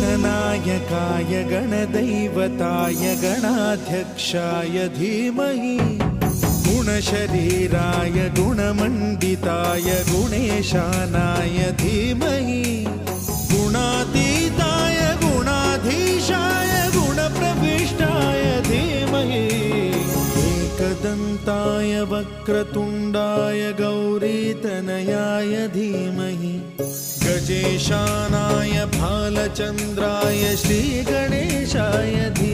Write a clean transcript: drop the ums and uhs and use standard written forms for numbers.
गणनायकाय गणदैवताय गणाध्यक्षाय धीमहि गुणशरीराय गुणमण्डिताय गुणेशानाय धीमहि गुणातीताय गुणाधीशाय गुणप्रविष्टाय धीमहि एकदन्ताय वक्रतुण्डाय गौरीतनयाय धीमहि गजेशानाय भालचन्द्राय श्रीगणेशाय धीमहि